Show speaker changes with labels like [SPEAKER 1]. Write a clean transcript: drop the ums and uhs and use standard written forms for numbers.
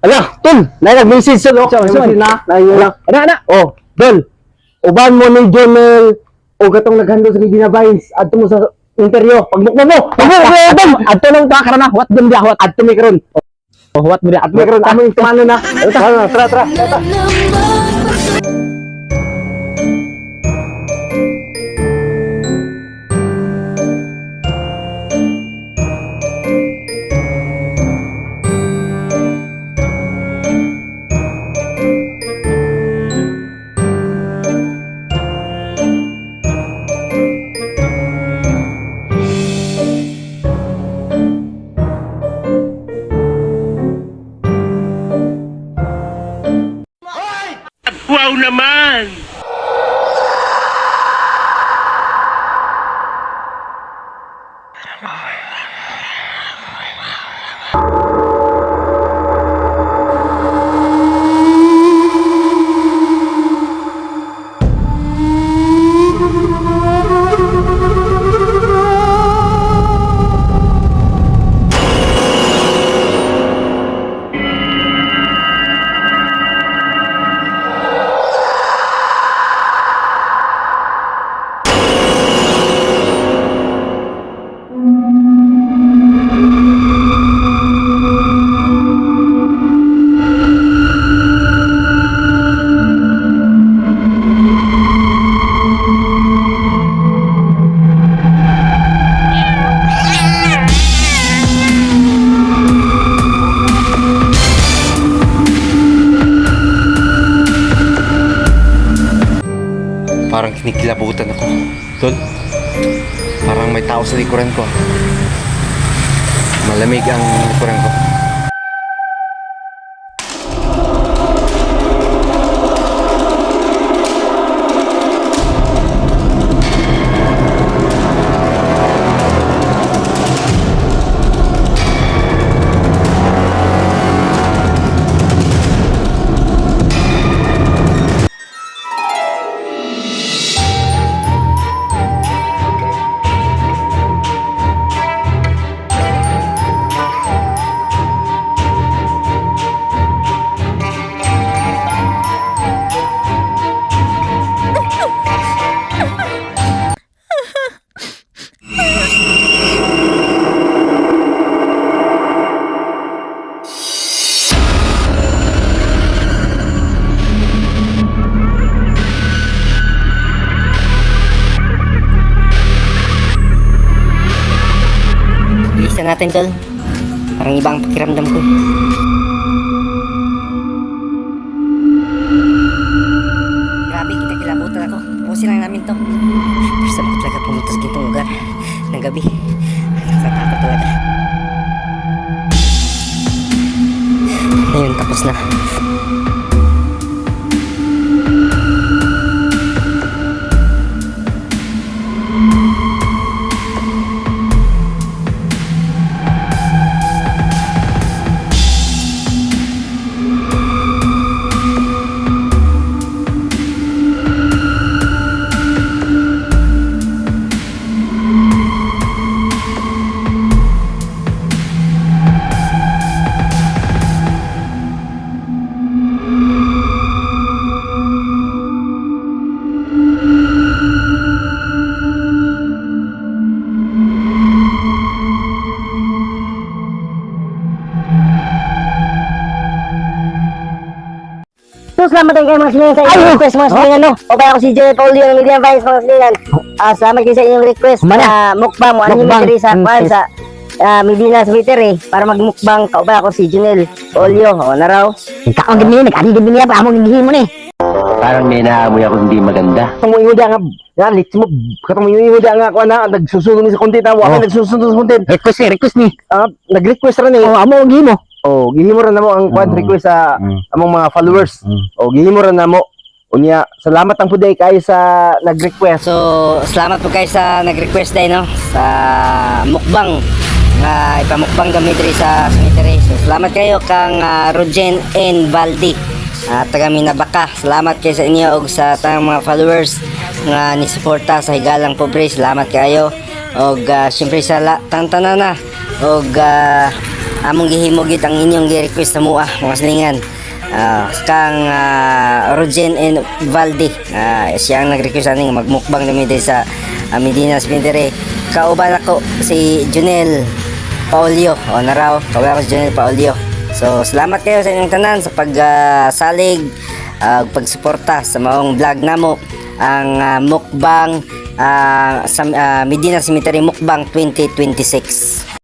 [SPEAKER 1] Ala, tol, nag-message sa lo. Message na. Ana. Oh, Dol. Uban mo ni Jonel o gatong naghandle sa ginabayis adto mo sa interview. Pagmukmo mo. Dol. Adto lang ta karon na. What dum dia what adto mi karon. Oh, what mo dia adto mi karon amo yung tumano na. Tara.
[SPEAKER 2] Wow naman!
[SPEAKER 3] Parang kinikilabutan ako. Tol, parang may tao sa likuran ko. Malamig ang likuran ko.
[SPEAKER 4] Isa natin, tol. Parang ibang pakiramdam ko. Grabe, kita kilabutan ako. Pusin lang namin to. First time ko talaga pumunta sa gitong lugar ng gabi. Nakatakot talaga. Ayun, tapos na. So, salamat kayo mga silingan sa inyong request mga silingan, no? O kaya ako si Joey Paulio ng Median Vice mga silingan. Salamat kayo sa inyong request na mukbang mo. Ano yung miteri sa Medina Cemetery para magmukbang. Kaubay ako si Junel Paulio. O na raw. Ikaw ang gini, nag-aligid niya pa among hindi mo ni.
[SPEAKER 1] Parang may naamoy ako hindi maganda. Katong mo nga, lit mo, katong mo nga ako na, nagsusunod ni sa content na, wala nagsusunod sa content. Request ni. Nag-request rin eh. Amo ang gino. Oh, gihimo ra namo ang quad request sa among mga followers. Oh, gihimo ra namo. Unya, salamat ang puday kayo sa nag-request.
[SPEAKER 4] So, salamat po kayo sa nag-request din, no? Sa mukbang. Ipamukbang kami diri sa cemetery. So, salamat kayo kang Rogen N. Baldi. Taga Minabaka. Salamat kayo sa inyo og sa tanang mga followers nga ni-suporta sa Higalang Pobre. Salamat kayo. Og syempre sa tantanana og among gihimo gid ang inyong gi-request na mua mga silingan. Kang Rogen and Valde, siya ang nag-request aning magmukbang namin din sa Medina Cemetery. Kauban ako si Junel Paulio, o naraw kauban ako si Junel Paulio. So salamat kayo sa inyong tanan sa pagsalig, pagsuporta sa maong vlog namo, ang mukbang sa Medina Cemetery Mukbang 2026.